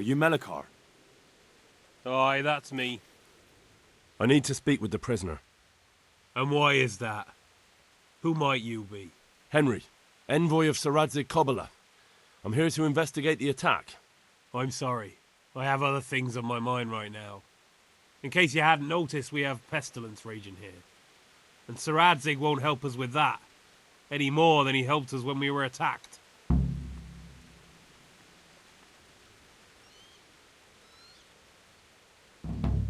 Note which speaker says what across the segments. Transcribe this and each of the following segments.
Speaker 1: Are you Melikar?
Speaker 2: Aye, that's me.
Speaker 3: I need to speak with the prisoner.
Speaker 2: And why is that? Who might you be?
Speaker 3: Henry, envoy of Sir Radzig Kobyla. I'm here to investigate the attack.
Speaker 2: I'm sorry. I have other things on my mind right now. In case you hadn't noticed, we have pestilence raging here. And Sir Radzig won't help us with that, any more than he helped us when we were attacked.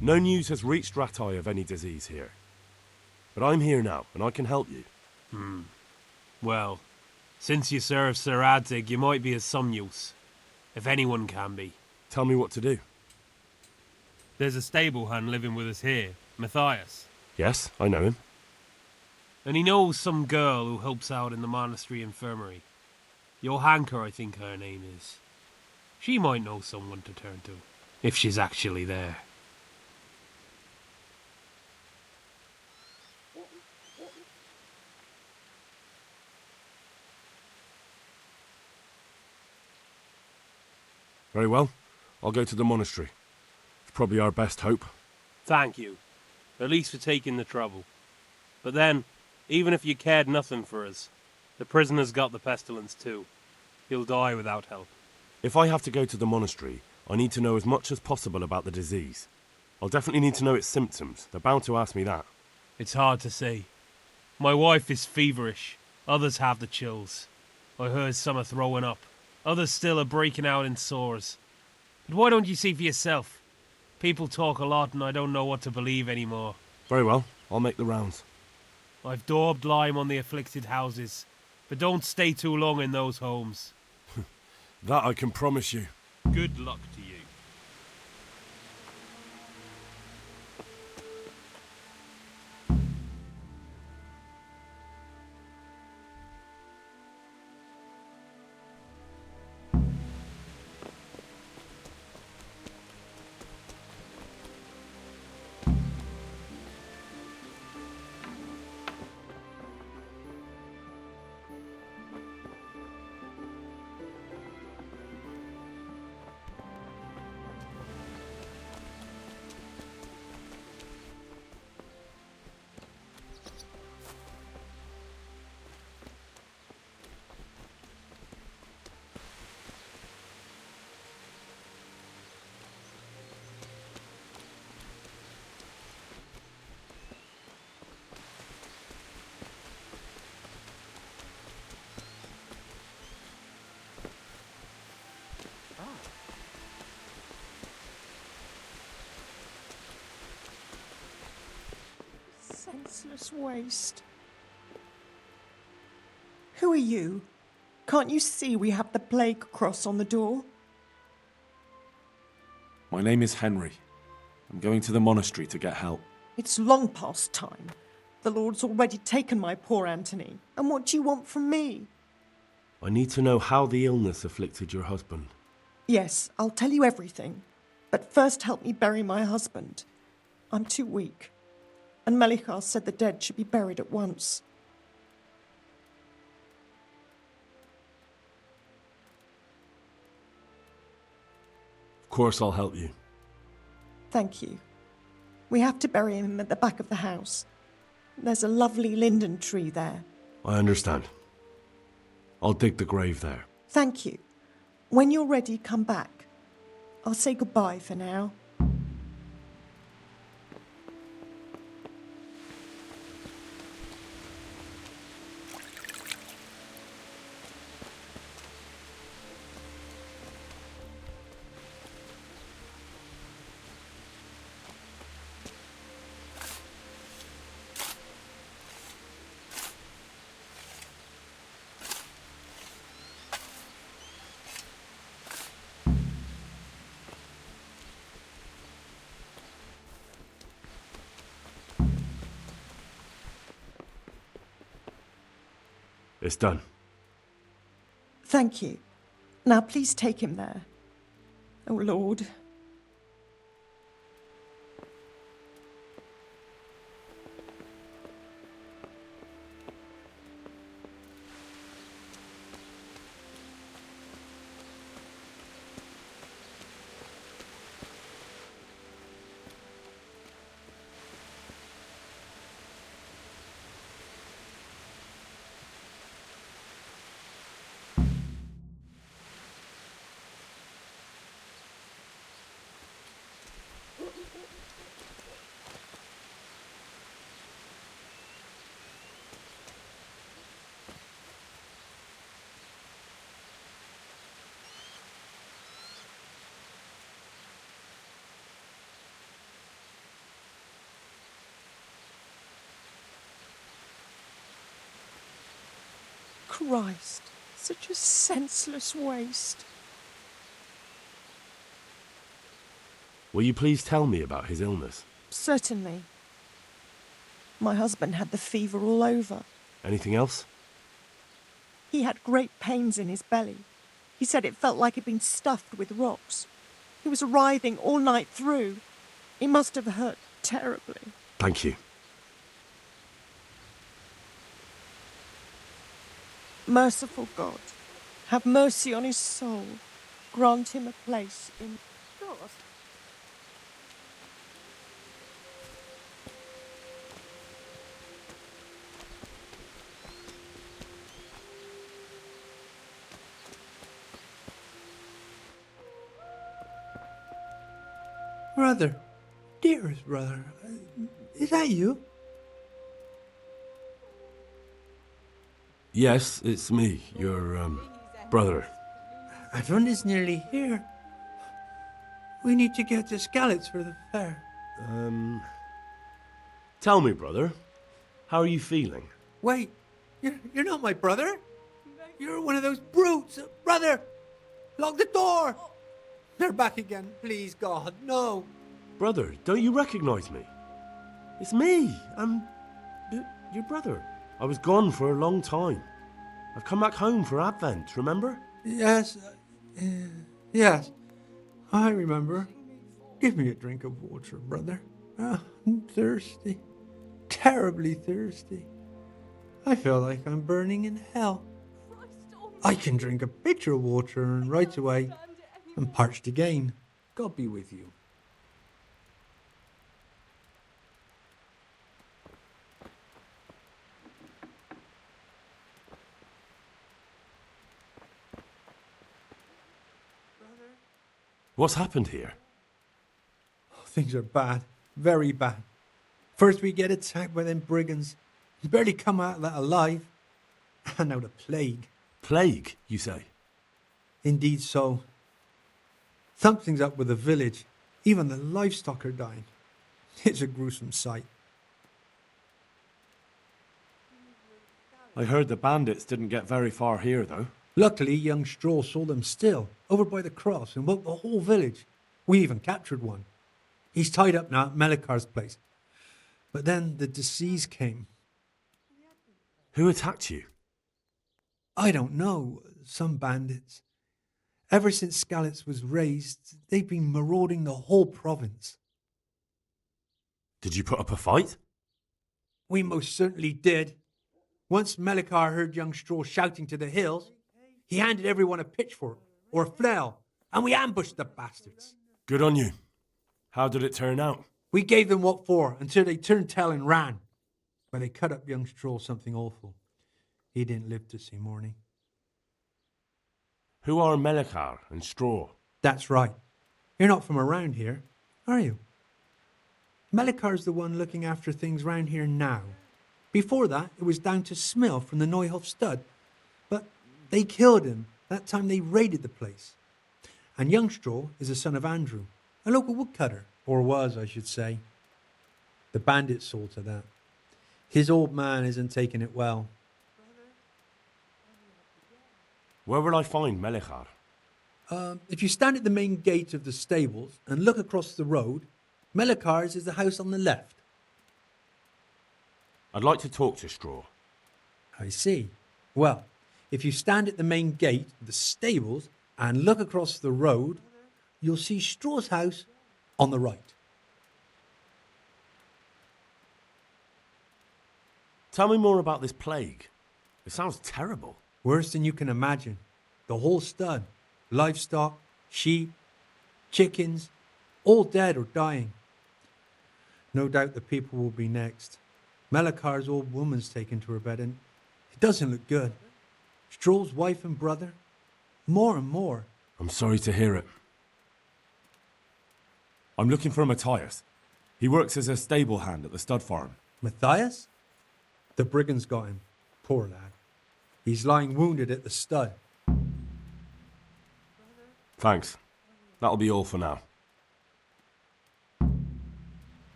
Speaker 3: No news has reached Ratai of any disease here. But I'm here now, and I can help you.
Speaker 2: Well, since you serve Sir Radzig, you might be of some use. If anyone can be.
Speaker 3: Tell me what to do.
Speaker 2: There's a stable hand living with us here, Matthias.
Speaker 3: Yes, I know him.
Speaker 2: And he knows some girl who helps out in the monastery infirmary. Johanka, I think her name is. She might know someone to turn to, if she's actually there.
Speaker 3: Very well. I'll go to the monastery. It's probably our best hope.
Speaker 2: Thank you. At least for taking the trouble. But then, even if you cared nothing for us, the prisoner's got the pestilence too. He'll die without help.
Speaker 3: If I have to go to the monastery, I need to know as much as possible about the disease. I'll definitely need to know its symptoms. They're bound to ask me that.
Speaker 2: It's hard to say. My wife is feverish. Others have the chills. I heard some are throwing up. Others still are breaking out in sores. But why don't you see for yourself? People talk a lot and I don't know what to believe anymore.
Speaker 3: Very well. I'll make the rounds.
Speaker 2: I've daubed lime on the afflicted houses, but don't stay too long in those homes.
Speaker 3: That I can promise you.
Speaker 2: Good luck to you.
Speaker 4: Senseless waste. Who are you? Can't you see we have the plague cross on the door?
Speaker 1: My name is Henry. I'm going to the monastery to get help.
Speaker 4: It's long past time. The Lord's already taken my poor Anthony. And what do you want from me?
Speaker 3: I need to know how the illness afflicted your husband.
Speaker 4: Yes, I'll tell you everything. But first help me bury my husband. I'm too weak. And Melikar said the dead should be buried at once.
Speaker 3: Of course I'll help you.
Speaker 4: Thank you. We have to bury him at the back of the house. There's a lovely linden tree there.
Speaker 3: I understand. I'll dig the grave there.
Speaker 4: Thank you. When you're ready, come back. I'll say goodbye for now.
Speaker 3: It's done.
Speaker 4: Thank you. Now please take him there. Oh, Lord. Christ, such a senseless waste.
Speaker 3: Will you please tell me about his illness?
Speaker 4: Certainly. My husband had the fever all over.
Speaker 3: Anything else?
Speaker 4: He had great pains in his belly. He said it felt like it'd been stuffed with rocks. He was writhing all night through. He must have hurt terribly.
Speaker 3: Thank you.
Speaker 4: Merciful God, have mercy on his soul. Grant him a place in God.
Speaker 5: Brother, dearest brother, is that you?
Speaker 3: Yes, it's me, your, brother.
Speaker 5: Everyone is nearly here. We need to get to Skalitz for the fair.
Speaker 3: Tell me, brother, how are you feeling?
Speaker 5: Wait, you're not my brother? You're one of those brutes! Brother! Lock the door! They're back again, please God, no!
Speaker 3: Brother, don't you recognize me? It's me, I'm your brother. I was gone for a long time. I've come back home for Advent, remember?
Speaker 5: Yes, yes, I remember. Give me a drink of water, brother. I'm thirsty. Terribly thirsty. I feel like I'm burning in hell. I can drink a pitcher of water and right away I'm parched again. God be with you.
Speaker 3: What's happened here?
Speaker 5: Things are bad. Very bad. First we get attacked by them brigands. Barely come out of that alive. And now the plague.
Speaker 3: Plague, you say?
Speaker 5: Indeed so. Something's up with the village. Even the livestock are dying. It's a gruesome sight.
Speaker 1: I heard the bandits didn't get very far here, though.
Speaker 5: Luckily, young Stroll saw them still, over by the cross, and woke the whole village. We even captured one. He's tied up now at Melikar's place. But then the disease came.
Speaker 3: Who attacked you?
Speaker 5: I don't know. Some bandits. Ever since Skalitz was raised, they've been marauding the whole province.
Speaker 3: Did you put up a fight?
Speaker 5: We most certainly did. Once Melikar heard young Stroll shouting to the hills, he handed everyone a pitchfork or a flail, and we ambushed the bastards.
Speaker 3: Good on you. How did it turn out?
Speaker 5: We gave them what for until they turned tail and ran. But they cut up young Stroll something awful. He didn't live to see morning.
Speaker 3: Who are Melikar and Straw?
Speaker 5: That's right. You're not from around here, are you? Melikar's the one looking after things round here now. Before that, it was down to Smill from the Neuhof stud. But they killed him that time they raided the place. And young Straw is the son of Andrew, a local woodcutter, or was, I should say. The bandits saw to that. His old man isn't taking it well.
Speaker 3: Where will I find Melikar?
Speaker 5: If you stand at the main gate of the stables and look across the road, Melikar's is the house on the left.
Speaker 3: I'd like to talk to Straw.
Speaker 5: I see. Well, if you stand at the main gate of the stables and look across the road, you'll see Straw's house on the right.
Speaker 3: Tell me more about this plague. It sounds terrible.
Speaker 5: Worse than you can imagine. The whole stud, livestock, sheep, chickens, all dead or dying. No doubt the people will be next. Melikar's old woman's taken to her bed and it doesn't look good. Stroll's wife and brother, more and more.
Speaker 3: I'm sorry to hear it.
Speaker 1: I'm looking for Matthias. He works as a stable hand at the stud farm.
Speaker 5: Matthias? The brigands got him. Poor lad. He's lying wounded at the stud.
Speaker 3: Thanks. That'll be all for now.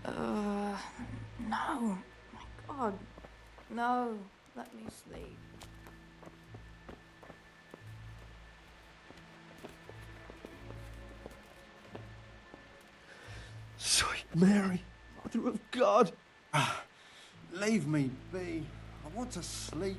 Speaker 6: No. My God. No. Let me sleep.
Speaker 3: Sweet Mary, Mother of God.
Speaker 7: Leave me be. I want to sleep.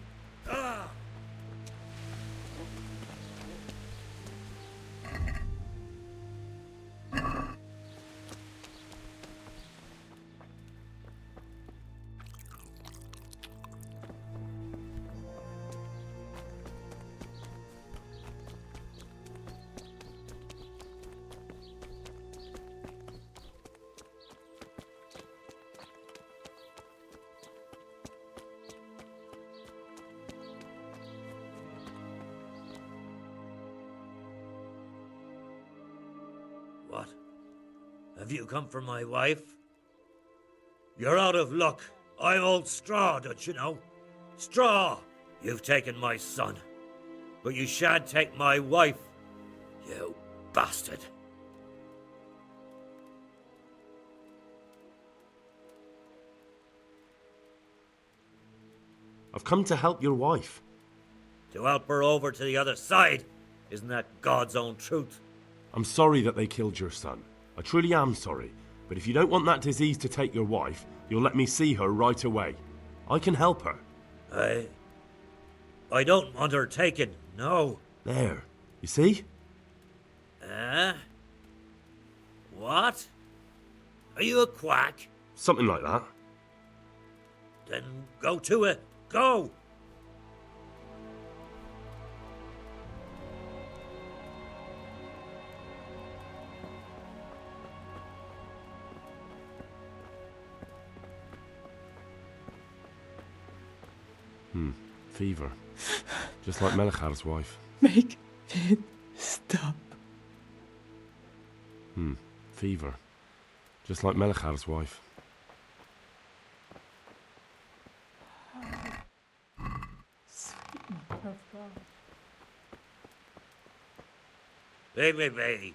Speaker 8: What? Have you come for my wife? You're out of luck. I'm old Straw, don't you know? Straw! You've taken my son. But you shan't take my wife, you bastard.
Speaker 3: I've come to help your wife.
Speaker 8: To help her over to the other side. Isn't that God's own truth?
Speaker 3: I'm sorry that they killed your son. I truly am sorry. But if you don't want that disease to take your wife, you'll let me see her right away. I can help her.
Speaker 8: I don't want her taken, no.
Speaker 3: There. You see?
Speaker 8: What? Are you a quack?
Speaker 3: Something like that.
Speaker 8: Then go to it. Go!
Speaker 3: Fever. Just like Melichar's wife.
Speaker 4: Make it stop.
Speaker 3: Fever. Just like Melichar's wife.
Speaker 8: Baby.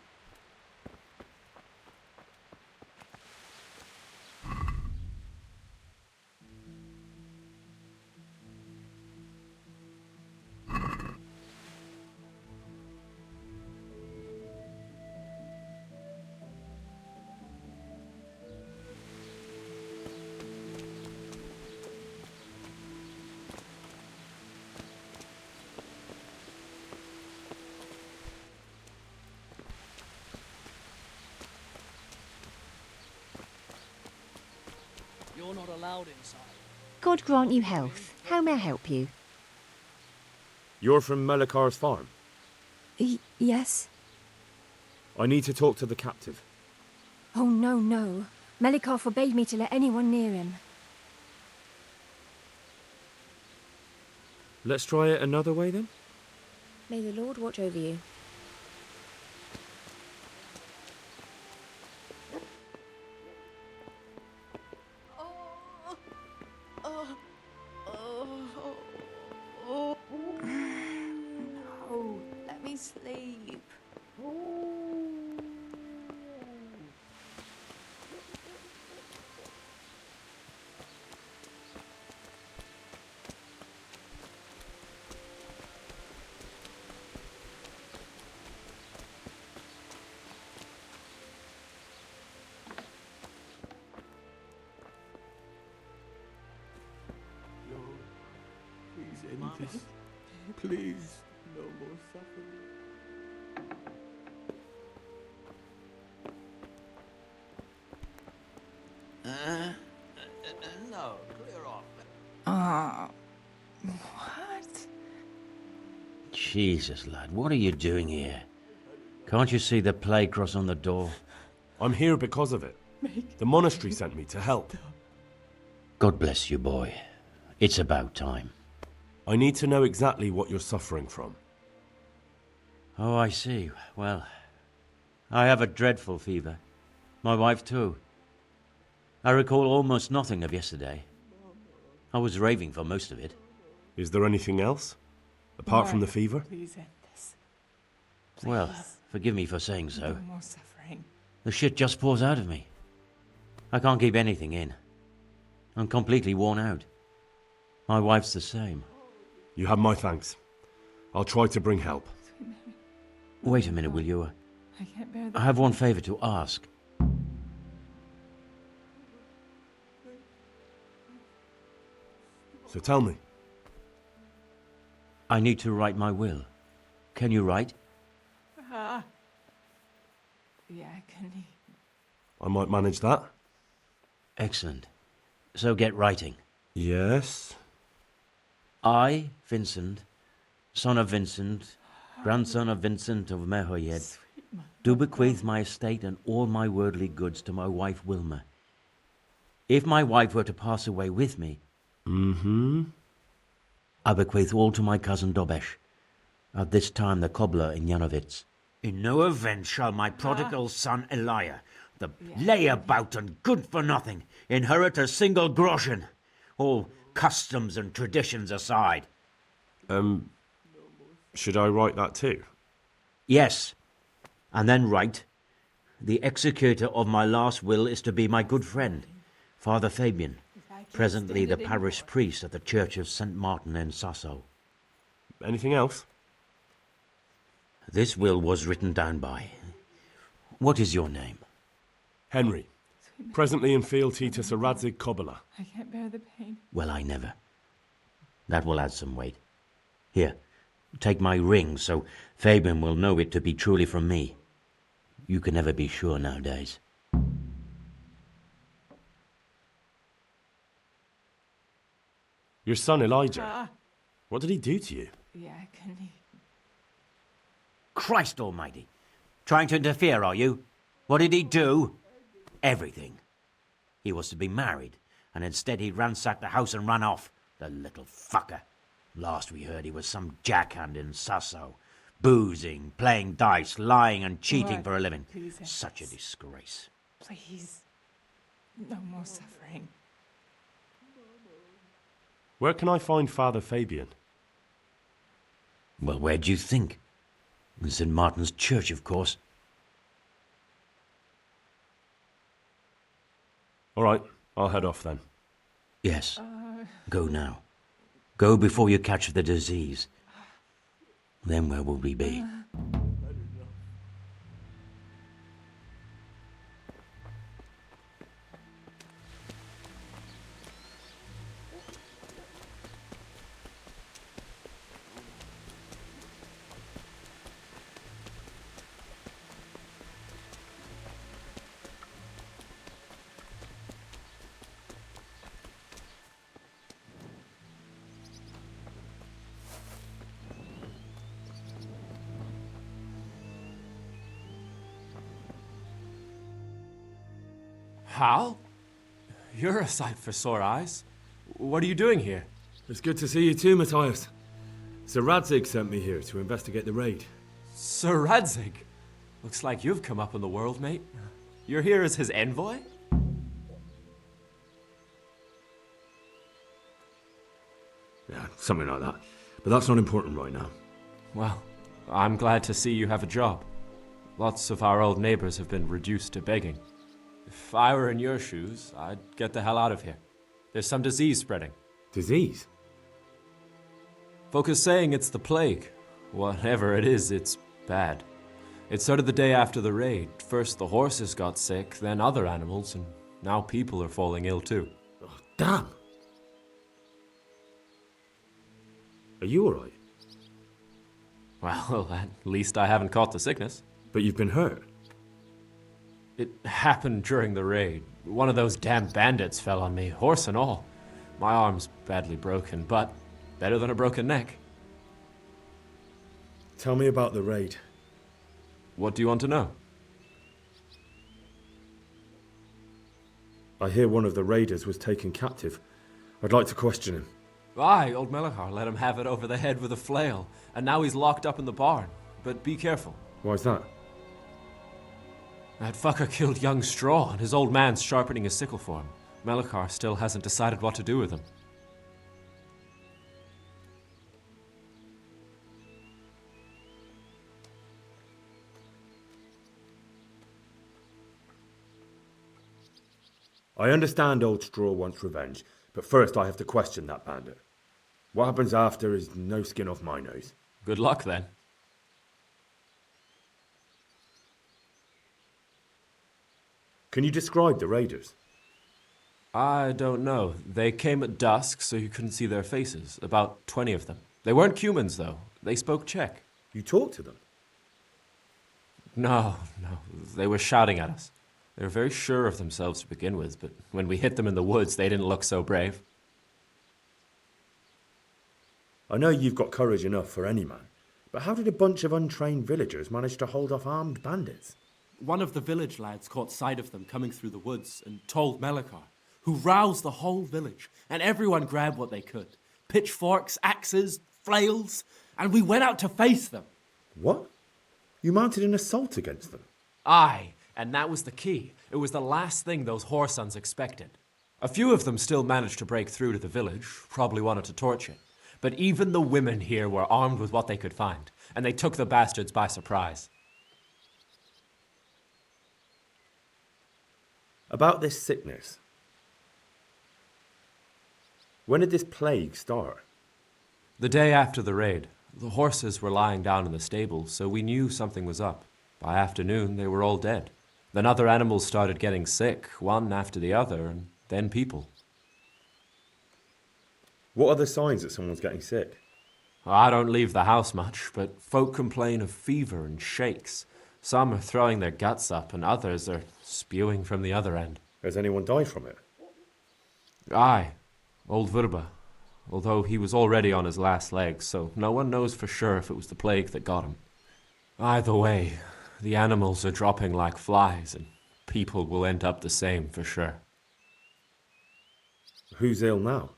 Speaker 9: You're not allowed inside.
Speaker 10: God grant you health. How may I help you?
Speaker 11: You're from Melichar's farm?
Speaker 10: Yes.
Speaker 11: I need to talk to the captive.
Speaker 10: Oh, no. Melichar forbade me to let anyone near him.
Speaker 11: Let's try it another way then?
Speaker 10: May the Lord watch over you.
Speaker 6: No. Let me sleep.
Speaker 3: Please end this. Please, no more suffering.
Speaker 9: No, clear off.
Speaker 6: What?
Speaker 8: Jesus, lad, what are you doing here? Can't you see the plague cross on the door?
Speaker 3: I'm here because of it. The monastery sent me to help.
Speaker 8: God bless you, boy. It's about time.
Speaker 3: I need to know exactly what you're suffering from.
Speaker 8: Oh, I see. Well, I have a dreadful fever. My wife, too. I recall almost nothing of yesterday. I was raving for most of it.
Speaker 3: Is there anything else? Apart from the fever?
Speaker 6: Please end this.
Speaker 8: Well, forgive me for saying so.
Speaker 6: No more suffering.
Speaker 8: The shit just pours out of me.
Speaker 12: I can't keep anything in. I'm completely worn out. My wife's the same.
Speaker 3: You have my thanks. I'll try to bring help.
Speaker 12: Wait a minute, will you?
Speaker 6: I can't bear the
Speaker 12: I have one favor to ask.
Speaker 3: So tell me.
Speaker 12: I need to write my will. Can you write?
Speaker 6: Yeah, can he?
Speaker 3: I might manage that.
Speaker 12: Excellent. So get writing.
Speaker 3: Yes.
Speaker 12: I, Vincent, son of Vincent, grandson of Vincent of Mehoyed, do bequeath my estate and all my worldly goods to my wife Wilma. If my wife were to pass away with me, I bequeath all to my cousin Dobesh, at this time the cobbler in Janovitz. In no event shall my prodigal son Elia, the layabout and good-for-nothing, inherit a single groschen, all customs and traditions aside.
Speaker 3: Should I write that too?
Speaker 12: Yes, and then write, the executor of my last will is to be my good friend, Father Fabian, presently the parish priest at the Church of St. Martin in Sasso.
Speaker 3: Anything else?
Speaker 12: This will was written down by... What is your name?
Speaker 3: Henry. Presently in fealty to Sir Radzig Kobyla.
Speaker 6: I can't bear the pain.
Speaker 12: Well, I never. That will add some weight. Here, take my ring, so Fabian will know it to be truly from me. You can never be sure nowadays.
Speaker 3: Your son Elijah. What did he do to you?
Speaker 6: Yeah, can he?
Speaker 12: Christ almighty! Trying to interfere, are you? What did he do? Everything. He was to be married, and instead he ransacked the house and ran off. The little fucker. Last we heard he was some jackhand in Sasso. Boozing, playing dice, lying and cheating for a living.
Speaker 6: Please,
Speaker 12: Such a disgrace.
Speaker 6: Please. No more suffering.
Speaker 3: Where can I find Father Fabian?
Speaker 12: Well, where do you think? In St. Martin's Church, of course.
Speaker 3: All right, I'll head off then.
Speaker 12: Yes. Go now. Go before you catch the disease. Then where will we be?
Speaker 13: Hal? You're a sight for sore eyes. What are you doing here?
Speaker 11: It's good to see you too, Matthias. Sir Radzig sent me here to investigate the raid.
Speaker 13: Sir Radzig? Looks like you've come up in the world, mate. You're here as his envoy?
Speaker 11: Yeah, something like that. But that's not important right now.
Speaker 13: Well, I'm glad to see you have a job. Lots of our old neighbors have been reduced to begging. If I were in your shoes, I'd get the hell out of here. There's some disease spreading.
Speaker 11: Disease?
Speaker 13: Folk are saying it's the plague. Whatever it is, it's bad. It started the day after the raid. First the horses got sick, then other animals, and now people are falling ill too.
Speaker 11: Oh, damn! Are you alright?
Speaker 13: Well, at least I haven't caught the sickness.
Speaker 11: But you've been hurt?
Speaker 13: It happened during the raid. One of those damn bandits fell on me, horse and all. My arm's badly broken, but better than a broken neck.
Speaker 11: Tell me about the raid.
Speaker 13: What do you want to know?
Speaker 11: I hear one of the raiders was taken captive. I'd like to question him.
Speaker 13: Aye, old Melachar let him have it over the head with a flail, and now he's locked up in the barn. But be careful.
Speaker 11: Why's that?
Speaker 13: That fucker killed young Straw, and his old man's sharpening his sickle for him. Melachar still hasn't decided what to do with him.
Speaker 11: I understand Old Straw wants revenge, but first I have to question that bandit. What happens after is no skin off my nose.
Speaker 13: Good luck, then.
Speaker 11: Can you describe the raiders?
Speaker 13: I don't know. They came at dusk, so you couldn't see their faces. About 20 of them. They weren't humans, though. They spoke Czech.
Speaker 11: You talked to them?
Speaker 13: No. They were shouting at us. They were very sure of themselves to begin with, but when we hit them in the woods, they didn't look so brave.
Speaker 11: I know you've got courage enough for any man, but how did a bunch of untrained villagers manage to hold off armed bandits?
Speaker 14: One of the village lads caught sight of them coming through the woods and told Melikar, who roused the whole village, and everyone grabbed what they could. Pitchforks, axes, flails, and we went out to face them.
Speaker 11: What? You mounted an assault against them?
Speaker 13: Aye, and that was the key. It was the last thing those whoresons expected. A few of them still managed to break through to the village, probably wanted to torch it. But even the women here were armed with what they could find, and they took the bastards by surprise.
Speaker 11: About this sickness. When did this plague start?
Speaker 13: The day after the raid. The horses were lying down in the stable, so we knew something was up. By afternoon, they were all dead. Then other animals started getting sick, one after the other, and then people.
Speaker 11: What are the signs that someone's getting sick?
Speaker 13: I don't leave the house much, but folk complain of fever and shakes. Some are throwing their guts up, and others are spewing from the other end.
Speaker 11: Has anyone died from it?
Speaker 13: Aye, old Verba. Although he was already on his last legs, so no one knows for sure if it was the plague that got him. Either way, the animals are dropping like flies, and people will end up the same for sure.
Speaker 11: Who's ill now?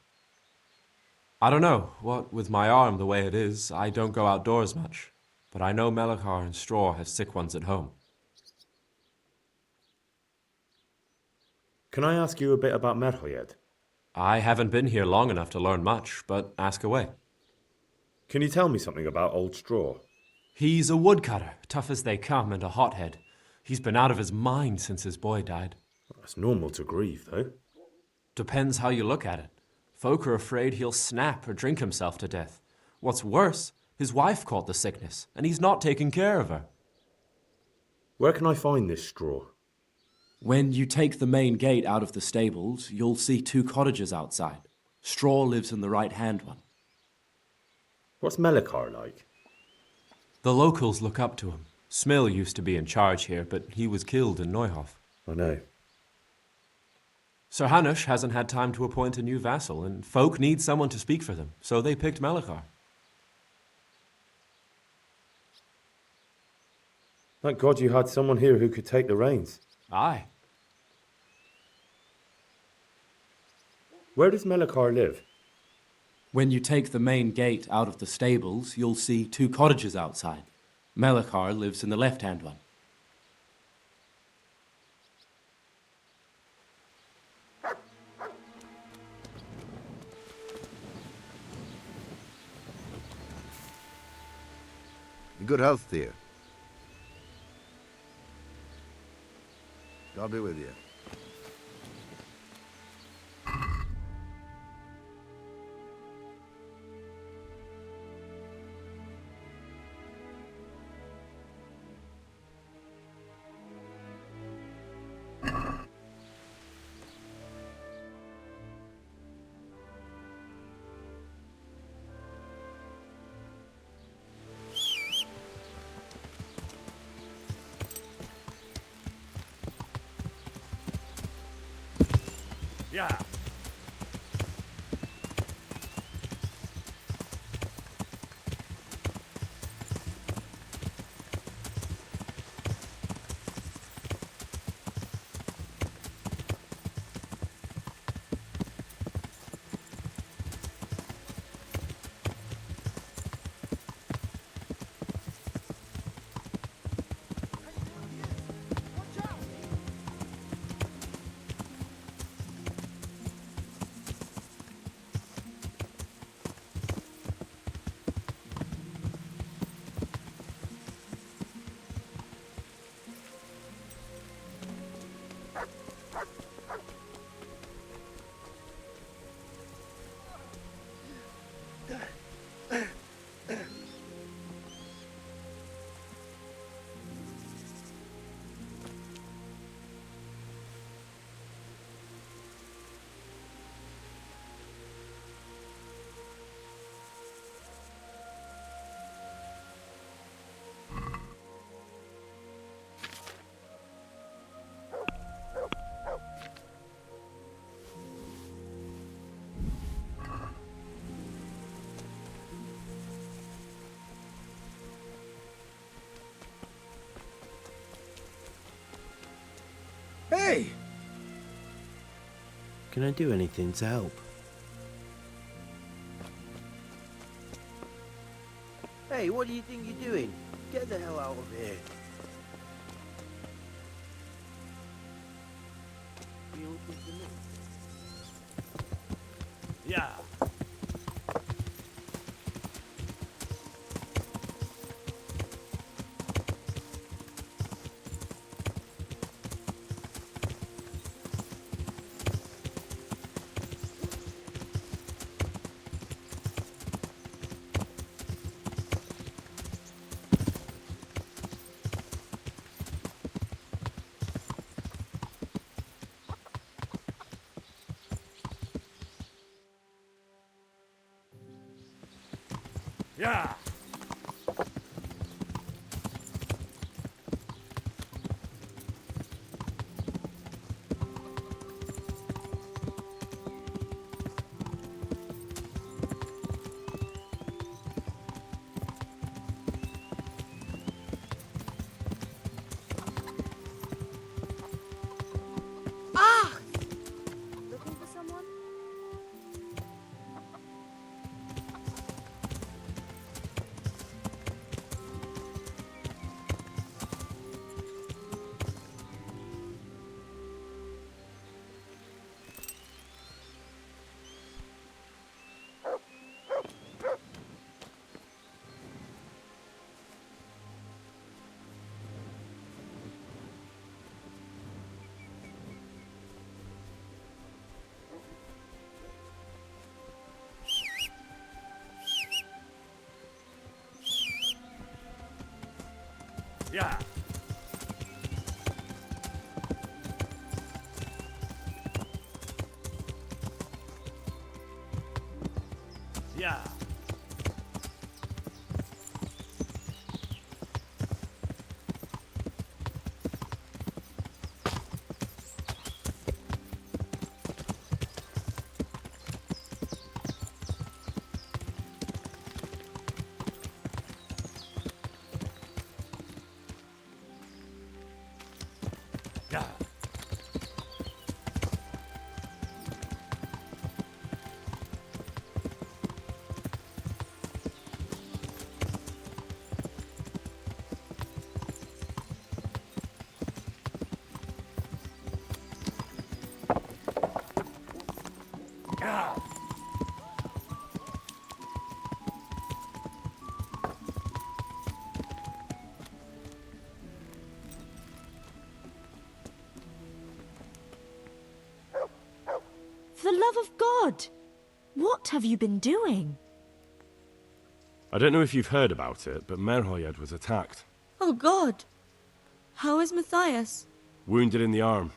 Speaker 13: I don't know. What with my arm the way it is, I don't go outdoors much. But I know Melikar and Straw have sick ones at home.
Speaker 11: Can I ask you a bit about Merhoyed?
Speaker 13: I haven't been here long enough to learn much, but ask away.
Speaker 11: Can you tell me something about Old Straw?
Speaker 13: He's a woodcutter, tough as they come, and a hothead. He's been out of his mind since his boy died.
Speaker 11: That's normal to grieve, though.
Speaker 13: Depends how you look at it. Folk are afraid he'll snap or drink himself to death. What's worse, his wife caught the sickness, and he's not taking care of her.
Speaker 11: Where can I find this Straw?
Speaker 14: When you take the main gate out of the stables, you'll see 2 cottages outside. Straw lives in the right-hand one.
Speaker 11: What's Melikar like?
Speaker 13: The locals look up to him. Smill used to be in charge here, but he was killed in Neuhof.
Speaker 11: I know.
Speaker 13: Sir Hanush hasn't had time to appoint a new vassal, and folk need someone to speak for them, so they picked Melikar.
Speaker 11: Thank God you had someone here who could take the reins.
Speaker 13: Aye.
Speaker 11: Where does Melikar live?
Speaker 14: When you take the main gate out of the stables, you'll see 2 cottages outside. Melikar lives in the left-hand one.
Speaker 15: Good health, dear. God be with you.
Speaker 11: Yeah.
Speaker 7: Hey!
Speaker 3: Can I do anything to help?
Speaker 15: Hey, what do you think you're doing? Get the hell out of here.
Speaker 8: Yeah. Yeah.
Speaker 6: Ah! Looking for someone?
Speaker 8: Yeah. Yeah. Yeah. Yeah.
Speaker 16: For the love of God! What have you been doing?
Speaker 11: I don't know if you've heard about it, but Merhoyed was attacked.
Speaker 16: Oh God! How is Matthias?
Speaker 11: Wounded in the arm.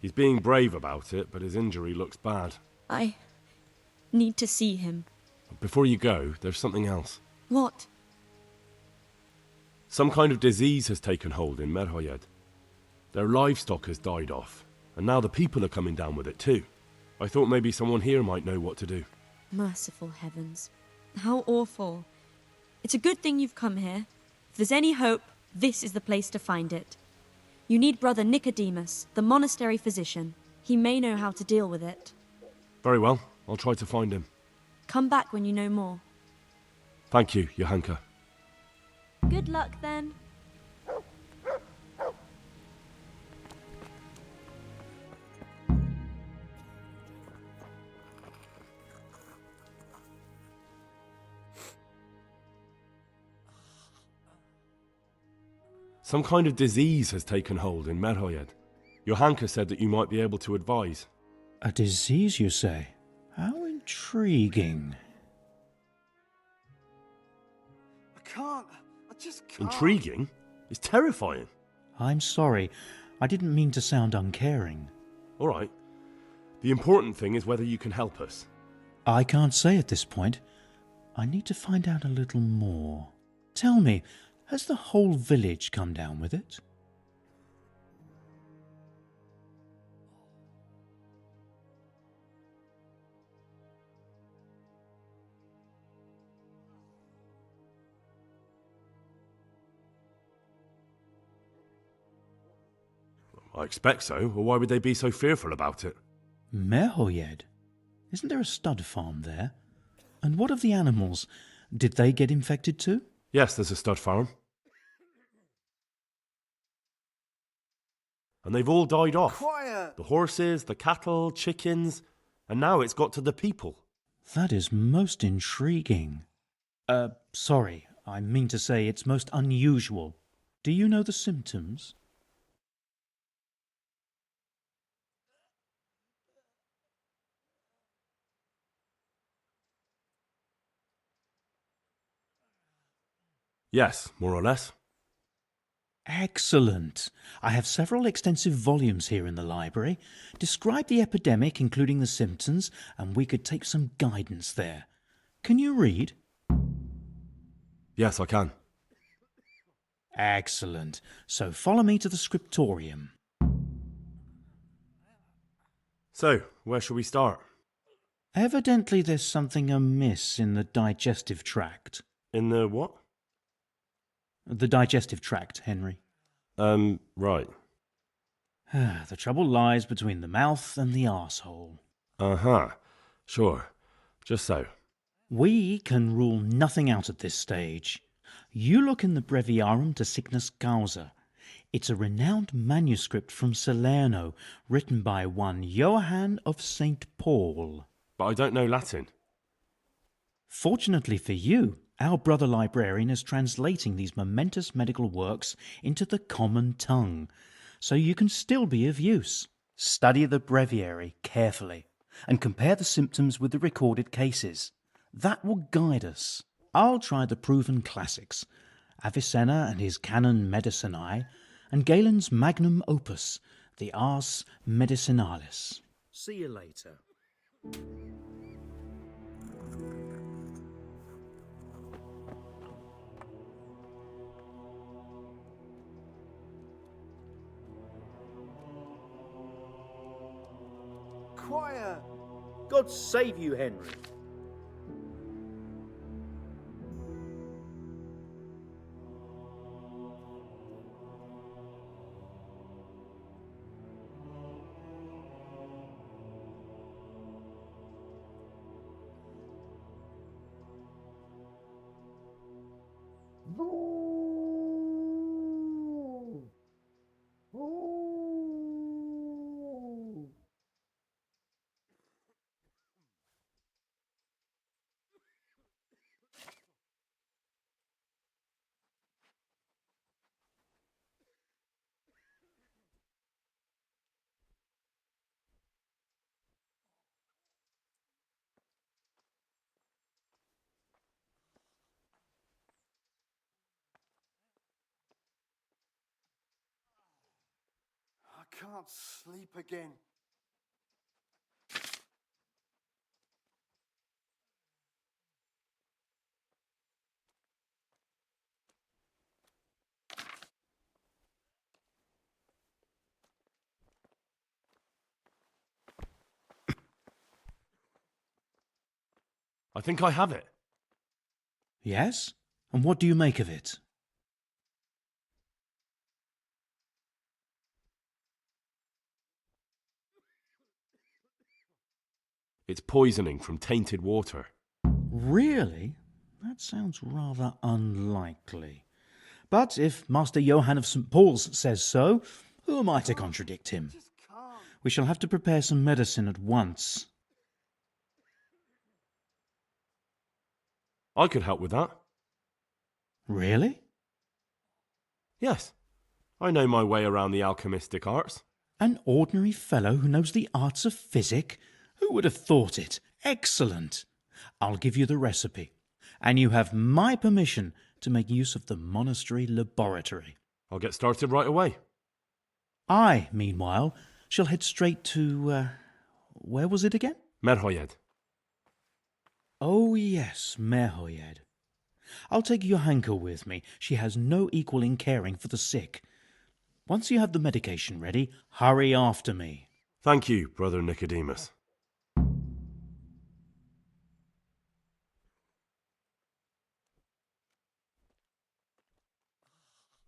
Speaker 11: He's being brave about it, but his injury looks bad.
Speaker 16: I need to see him.
Speaker 11: Before you go, there's something else.
Speaker 16: What?
Speaker 11: Some kind of disease has taken hold in Merhoyed. Their livestock has died off, and now the people are coming down with it too. I thought maybe someone here might know what to do.
Speaker 16: Merciful heavens. How awful. It's a good thing you've come here. If there's any hope, this is the place to find it. You need Brother Nicodemus, the monastery physician. He may know how to deal with it.
Speaker 11: Very well, I'll try to find him.
Speaker 16: Come back when you know more.
Speaker 11: Thank you, Johanka.
Speaker 16: Good luck then.
Speaker 11: Some kind of disease has taken hold in Merhoyed. Johanka said that you might be able to advise.
Speaker 17: A disease, you say? How intriguing.
Speaker 7: I can't. I just can't.
Speaker 11: Intriguing? It's terrifying.
Speaker 17: I'm sorry. I didn't mean to sound uncaring.
Speaker 11: All right. The important thing is whether you can help us.
Speaker 17: I can't say at this point. I need to find out a little more. Tell me, has the whole village come down with it?
Speaker 11: I expect so, or why would they be so fearful about it?
Speaker 17: Merhoyed? Isn't there a stud farm there? And what of the animals? Did they get infected too?
Speaker 11: Yes, there's a stud farm. And they've all died off.
Speaker 7: Quiet!
Speaker 11: The horses, the cattle, chickens, and now it's got to the people.
Speaker 17: That is most intriguing. Sorry, I mean to say it's most unusual. Do you know the symptoms?
Speaker 11: Yes, more or less.
Speaker 17: Excellent. I have several extensive volumes here in the library. Describe the epidemic, including the symptoms, and we could take some guidance there. Can you read?
Speaker 11: Yes, I can.
Speaker 17: Excellent. So follow me to the scriptorium.
Speaker 11: So, where shall we start?
Speaker 17: Evidently there's something amiss in the digestive tract.
Speaker 11: In the what?
Speaker 17: The digestive tract, Henry.
Speaker 11: Right.
Speaker 17: The trouble lies between the mouth and the arsehole.
Speaker 11: Uh-huh. Sure. Just so.
Speaker 17: We can rule nothing out at this stage. You look in the Breviarum de Sickness Causa. It's a renowned manuscript from Salerno, written by one Johann of St. Paul.
Speaker 11: But I don't know Latin.
Speaker 17: Fortunately for you, our brother librarian is translating these momentous medical works into the common tongue, so you can still be of use. Study the breviary carefully and compare the symptoms with the recorded cases. That will guide us. I'll try the proven classics, Avicenna and his Canon Medicinae, and Galen's magnum opus, the Ars Medicinalis.
Speaker 12: See you later.
Speaker 7: Quiet!
Speaker 12: God save you, Henry.
Speaker 7: I can't sleep again.
Speaker 11: I think I have it.
Speaker 17: Yes? And what do you make of it?
Speaker 11: It's poisoning from tainted water.
Speaker 17: Really? That sounds rather unlikely. But if Master Johann of St. Paul's says so, who am I to contradict him? We shall have to prepare some medicine at once.
Speaker 11: I could help with that.
Speaker 17: Really?
Speaker 11: Yes. I know my way around the alchemistic arts.
Speaker 17: An ordinary fellow who knows the arts of physic? Who would have thought it? Excellent. I'll give you the recipe, and you have my permission to make use of the monastery laboratory.
Speaker 11: I'll get started right away.
Speaker 17: I, meanwhile, shall head straight to, where was it again?
Speaker 11: Merhoyed.
Speaker 17: Oh, yes, Merhoyed. I'll take Johanka with me. She has no equal in caring for the sick. Once you have the medication ready, hurry after me.
Speaker 11: Thank you, Brother Nicodemus.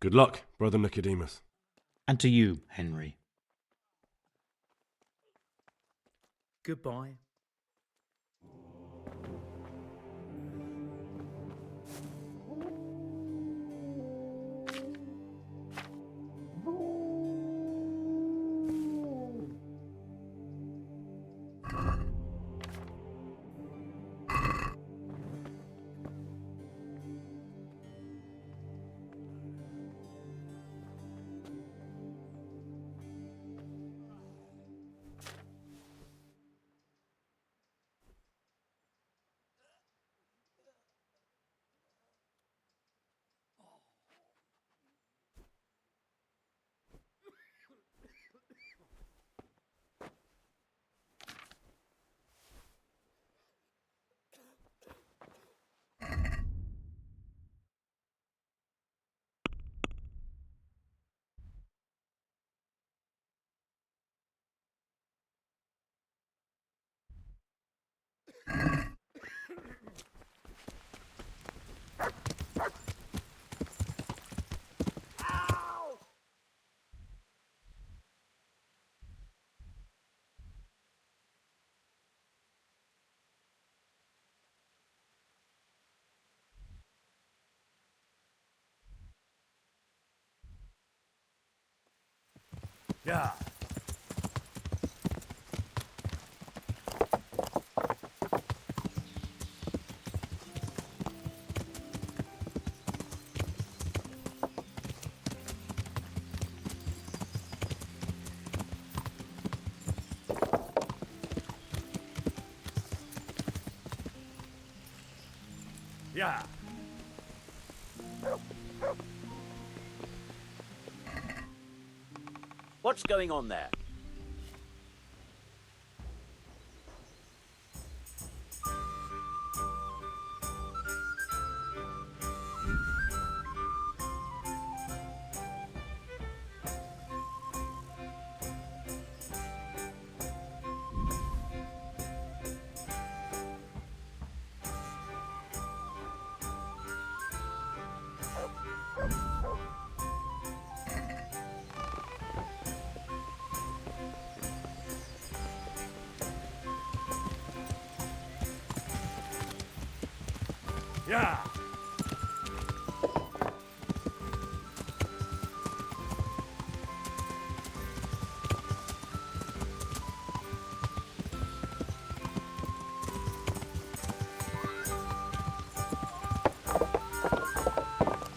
Speaker 11: Good luck, Brother Nicodemus.
Speaker 17: And to you, Henry.
Speaker 18: Goodbye.
Speaker 8: Yeah. Yeah.
Speaker 12: What's going on there?
Speaker 8: Yeah.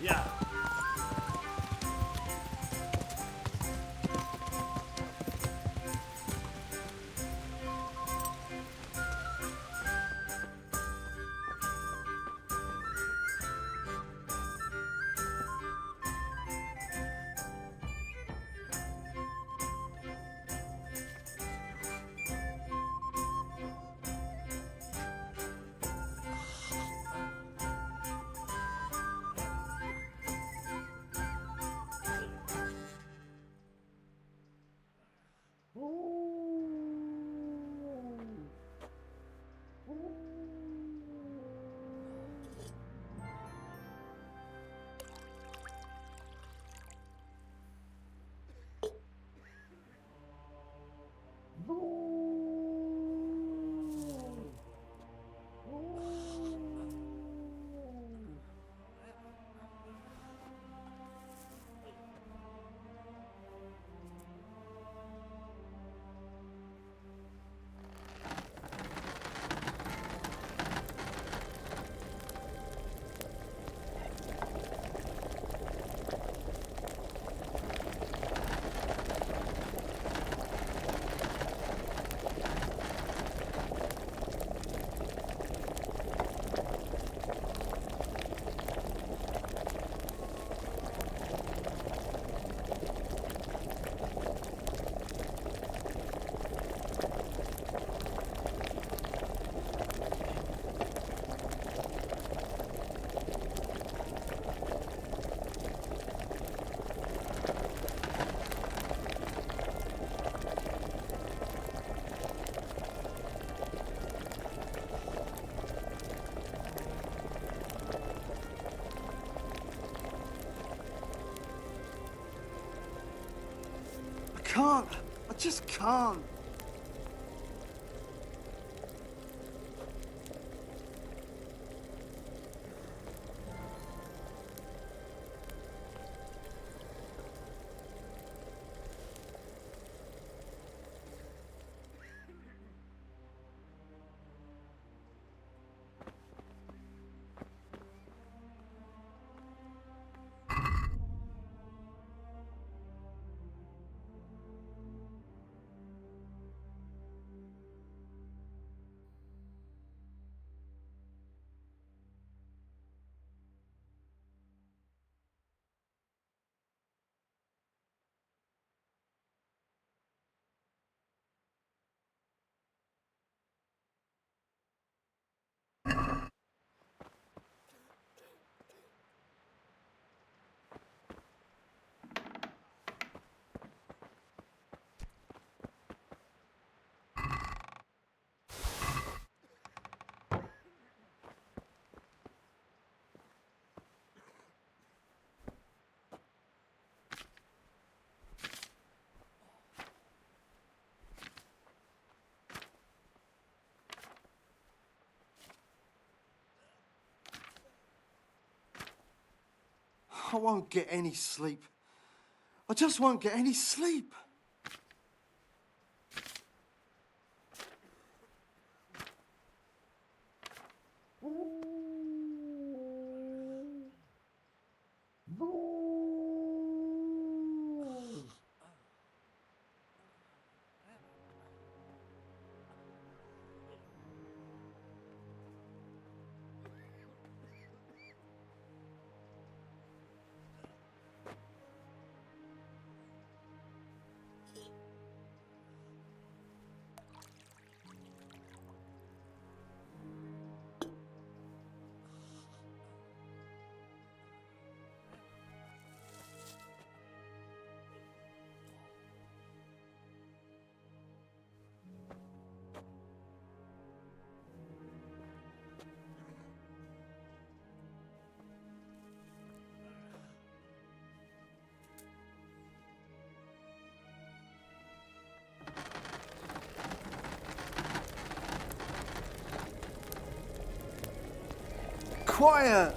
Speaker 8: Yeah.
Speaker 7: I can't. I just can't. I won't get any sleep. I just won't get any sleep. Quiet!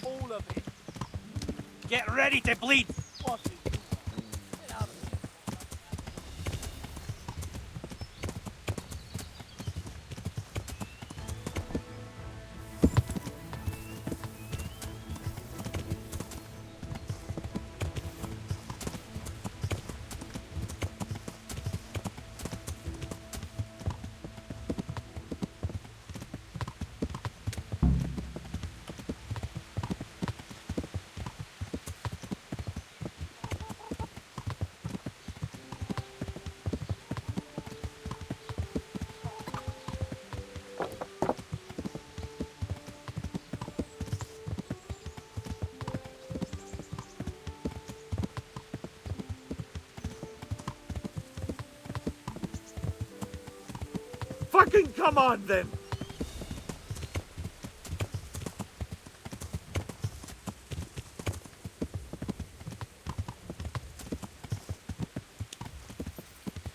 Speaker 9: All of it.
Speaker 2: Get ready to bleed!
Speaker 9: What do you want? Get out of here.
Speaker 8: Fucking come on then!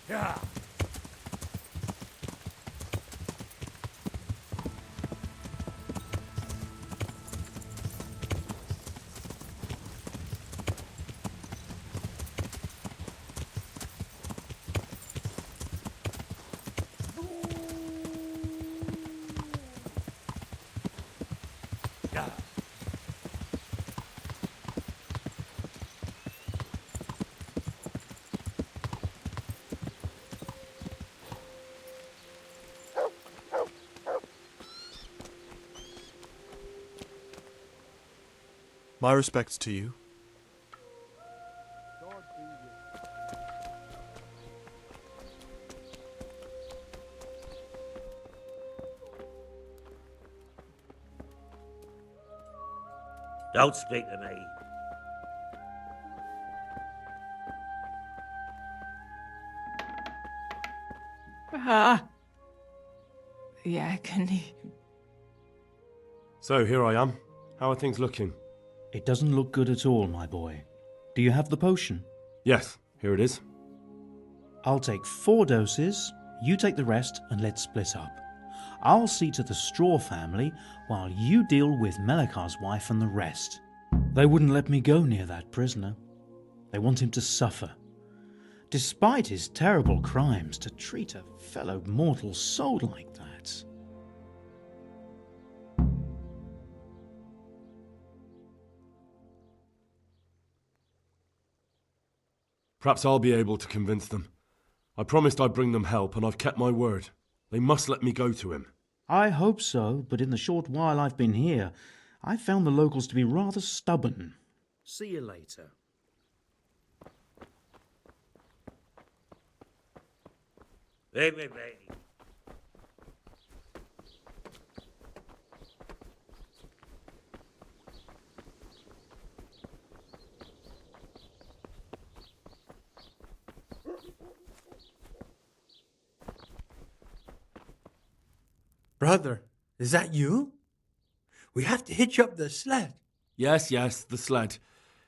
Speaker 8: Yeah.
Speaker 18: My respects to you.
Speaker 8: Don't speak to me.
Speaker 19: The agony.
Speaker 11: So, here I am. How are things looking?
Speaker 17: It doesn't look good at all, my boy. Do you have the potion?
Speaker 11: Yes, here it is.
Speaker 17: I'll take 4 doses, you take the rest, and let's split up. I'll see to the Straw family while you deal with Melikar's wife and the rest. They wouldn't let me go near that prisoner. They want him to suffer. Despite his terrible crimes, to treat a fellow mortal soul like that.
Speaker 11: Perhaps I'll be able to convince them. I promised I'd bring them help, and I've kept my word. They must let me go to him.
Speaker 17: I hope so, but in the short while I've been here, I've found the locals to be rather stubborn.
Speaker 12: See you later.
Speaker 8: Leave me be.
Speaker 5: Brother, is that you? We have to hitch up the sled.
Speaker 11: Yes, the sled.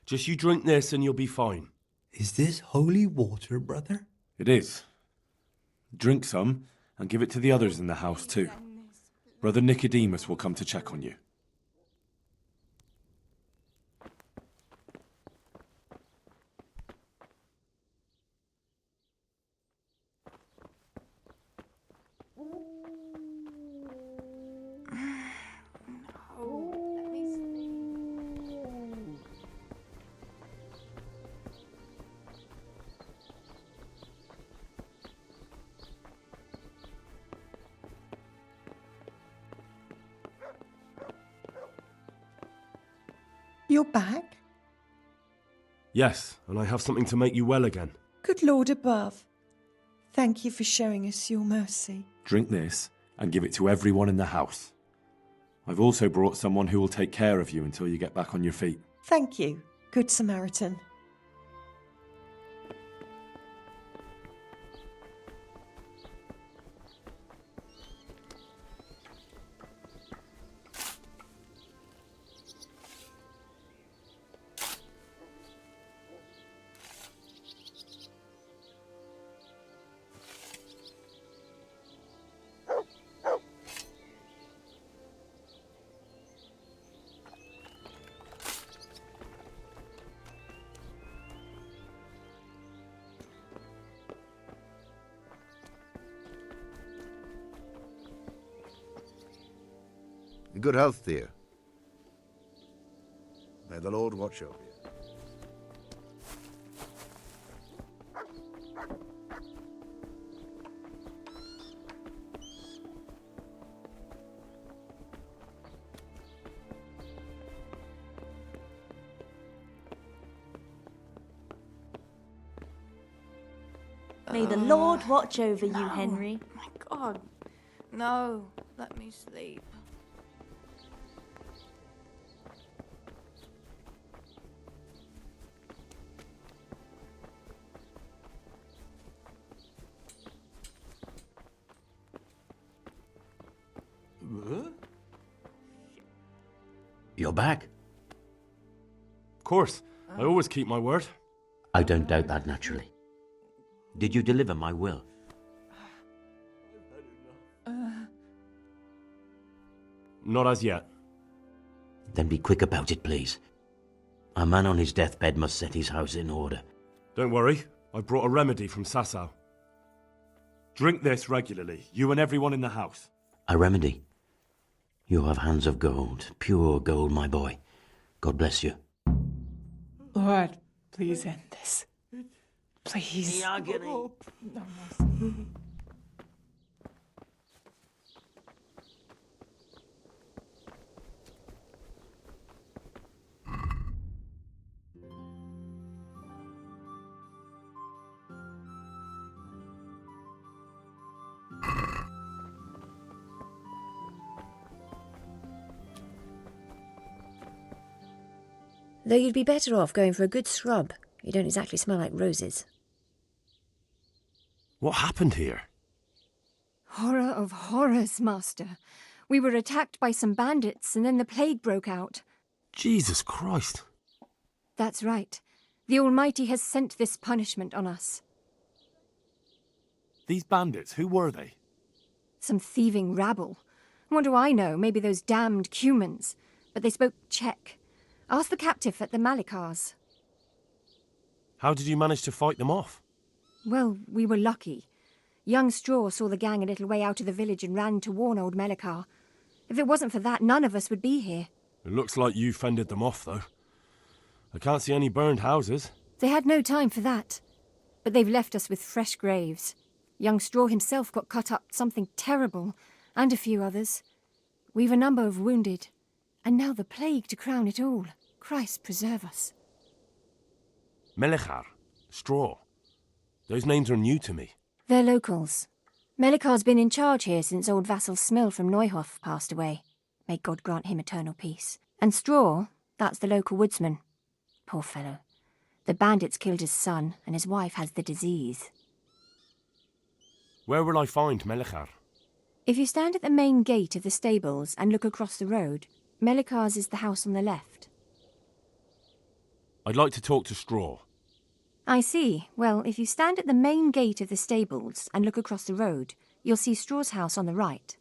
Speaker 11: Just you drink this and you'll be fine.
Speaker 5: Is this holy water, brother?
Speaker 11: It is. Drink some and give it to the others in the house too. Brother Nicodemus will come to check on you.
Speaker 4: You're back?
Speaker 11: Yes, and I have something to make you well again.
Speaker 4: Good Lord above. Thank you for showing us your mercy.
Speaker 11: Drink this and give it to everyone in the house. I've also brought someone who will take care of you until you get back on your feet.
Speaker 4: Thank you, Good Samaritan.
Speaker 20: Good health, dear. May the Lord watch over you.
Speaker 16: May the Lord watch over you, Henry.
Speaker 6: My God. No, let me sleep.
Speaker 12: You're back?
Speaker 11: Of course. I always keep my word.
Speaker 12: I don't doubt that, naturally. Did you deliver my will?
Speaker 11: Not as yet.
Speaker 12: Then be quick about it, please. A man on his deathbed must set his house in order.
Speaker 11: Don't worry. I brought a remedy from Sasau. Drink this regularly, you and everyone in the house.
Speaker 12: A remedy? You have hands of gold, pure gold, my boy. God bless you.
Speaker 19: Lord, please end this. Please.
Speaker 12: The agony.
Speaker 19: Oh, no.
Speaker 18: Though you'd be better off going for a good scrub. You don't exactly smell like roses.
Speaker 11: What happened here?
Speaker 10: Horror of horrors, Master. We were attacked by some bandits and then the plague broke out.
Speaker 11: Jesus Christ.
Speaker 10: That's right. The Almighty has sent this punishment on us.
Speaker 21: These bandits, who were they?
Speaker 10: Some thieving rabble. What do I know? Maybe those damned Cumans. But they spoke Czech. Ask the captive at the Malikars.
Speaker 11: How did you manage to fight them off?
Speaker 10: Well, we were lucky. Young Straw saw the gang a little way out of the village and ran to warn old Melikar. If it wasn't for that, none of us would be here.
Speaker 11: It looks like you fended them off, though. I can't see any burned houses.
Speaker 10: They had no time for that. But they've left us with fresh graves. Young Straw himself got cut up something terrible, and a few others. We've a number of wounded. And now the plague to crown it all. Christ preserve us.
Speaker 11: Melichar, Straw. Those names are new to me.
Speaker 10: They're locals. Melikar's been in charge here since old vassal Smill from Neuhof passed away. May God grant him eternal peace. And Straw, that's the local woodsman. Poor fellow. The bandits killed his son, and his wife has the disease.
Speaker 11: Where will I find Melichar?
Speaker 10: If you stand at the main gate of the stables and look across the road, Melikar's is the house on the left.
Speaker 11: I'd like to talk to Straw.
Speaker 10: I see. Well, if you stand at the main gate of the stables and look across the road, you'll see Straw's house on the right.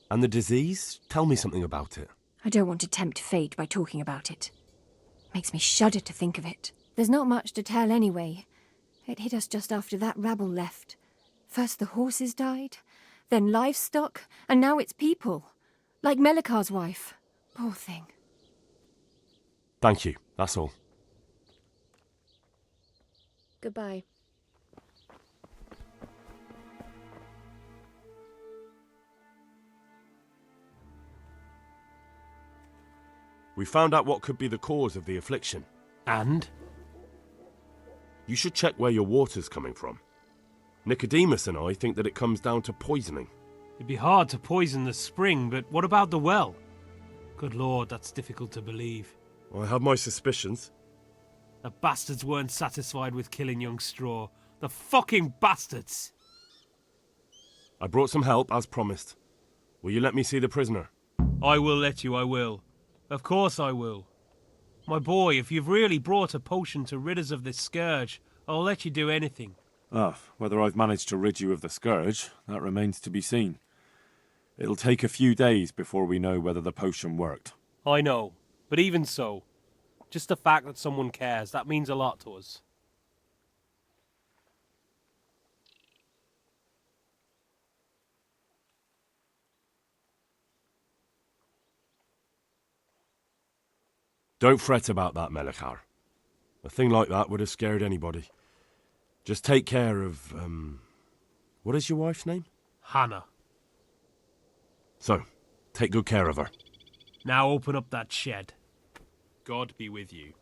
Speaker 11: And the disease? Tell me something about it.
Speaker 10: I don't want to tempt fate by talking about it. Makes me shudder to think of it. There's not much to tell anyway. It hit us just after that rabble left. First the horses died, then livestock, and now it's people. Like Melikar's wife. Poor thing.
Speaker 11: Thank you, that's all.
Speaker 18: Goodbye.
Speaker 11: We found out what could be the cause of the affliction.
Speaker 2: And?
Speaker 11: You should check where your water's coming from. Nicodemus and I think that it comes down to poisoning.
Speaker 2: It'd be hard to poison the spring, but what about the well? Good Lord, that's difficult to believe.
Speaker 11: I have my suspicions.
Speaker 2: The bastards weren't satisfied with killing young Straw. The fucking bastards!
Speaker 11: I brought some help, as promised. Will you let me see the prisoner?
Speaker 2: I will let you, I will. Of course I will. My boy, if you've really brought a potion to rid us of this scourge, I'll let you do anything.
Speaker 1: Whether I've managed to rid you of the scourge, that remains to be seen. It'll take a few days before we know whether the potion worked.
Speaker 2: I know, but even so, just the fact that someone cares, that means a lot to us.
Speaker 11: Don't fret about that, Melichar. A thing like that would have scared anybody. Just take care of, what is your wife's name?
Speaker 2: Hannah.
Speaker 11: So, take good care of her.
Speaker 2: Now open up that shed. God be with you.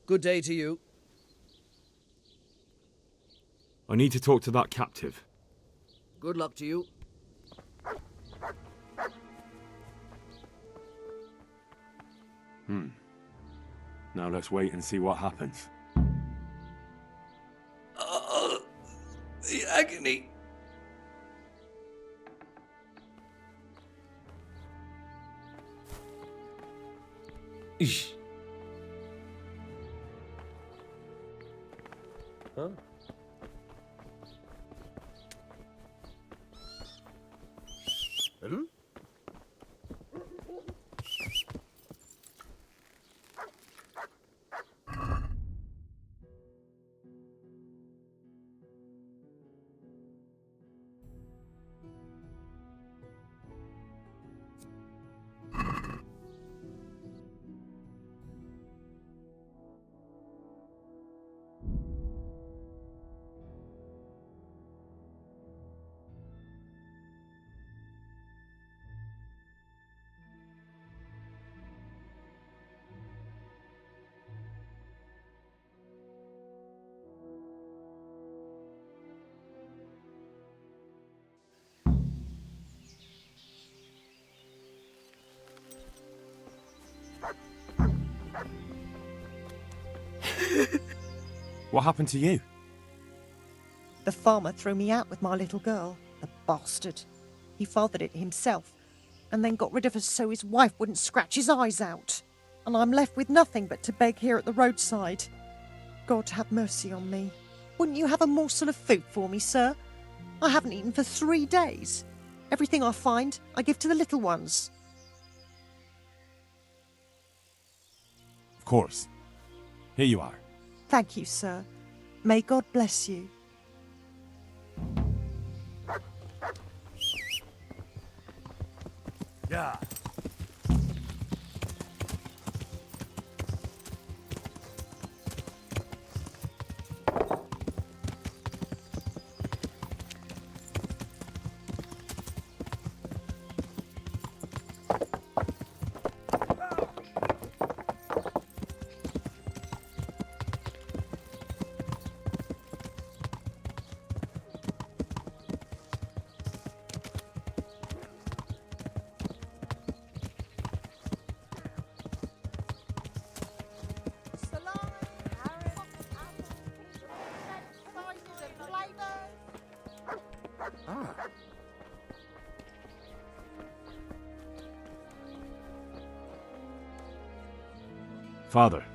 Speaker 15: Good day to you.
Speaker 21: I need to talk to that captive.
Speaker 15: Good luck to you.
Speaker 1: Now let's wait and see what happens.
Speaker 22: Oh, the agony.
Speaker 13: Eesh.
Speaker 2: Huh?
Speaker 1: What happened to you?
Speaker 4: The farmer threw me out with my little girl. The bastard. He fathered it himself, and then got rid of us so his wife wouldn't scratch his eyes out. And I'm left with nothing but to beg here at the roadside. God have mercy on me. Wouldn't you have a morsel of food for me, sir? I haven't eaten for 3 days. Everything I find, I give to the little ones.
Speaker 1: Of course. Here you are.
Speaker 4: Thank you, sir. May God bless you.
Speaker 8: Yeah.
Speaker 11: Father,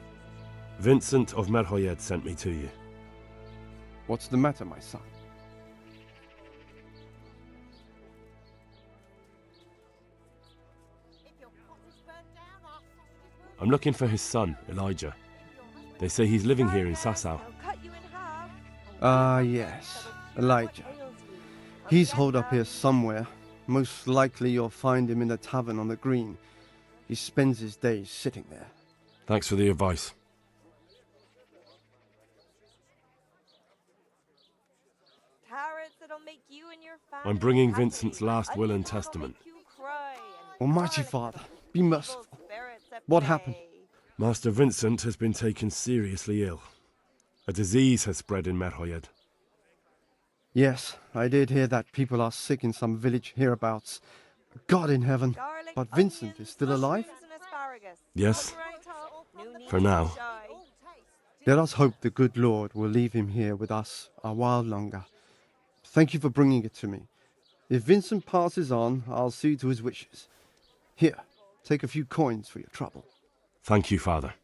Speaker 11: Vincent of Merhoyed sent me to you.
Speaker 3: What's the matter, my son?
Speaker 11: I'm looking for his son, Elijah. They say he's living here in Sasau.
Speaker 3: Ah, yes. Elijah. He's holed up here somewhere. Most likely you'll find him in the tavern on the green. He spends his days sitting there.
Speaker 11: Thanks for the advice. I'm bringing Vincent's last will and testament.
Speaker 3: Almighty Father, be merciful. What happened?
Speaker 11: Master Vincent has been taken seriously ill. A disease has spread in Merhoyed.
Speaker 3: Yes, I did hear that people are sick in some village hereabouts. God in heaven. But Vincent is still alive?
Speaker 11: Yes, for now.
Speaker 3: Let us hope the good Lord will leave him here with us a while longer. Thank you for bringing it to me. If Vincent passes on, I'll see to his wishes. Here, take a few coins for your trouble.
Speaker 11: Thank you, Father.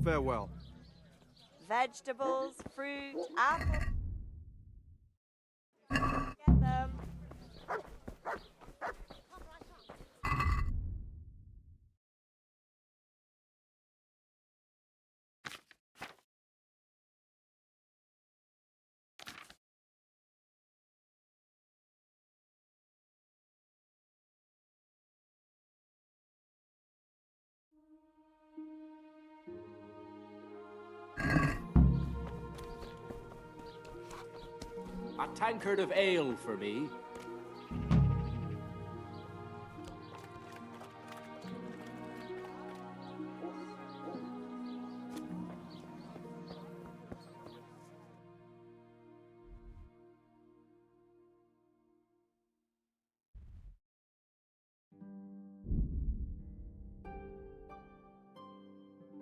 Speaker 3: Farewell.
Speaker 14: Vegetables, fruit, apples. Get them.
Speaker 13: A tankard of ale for me,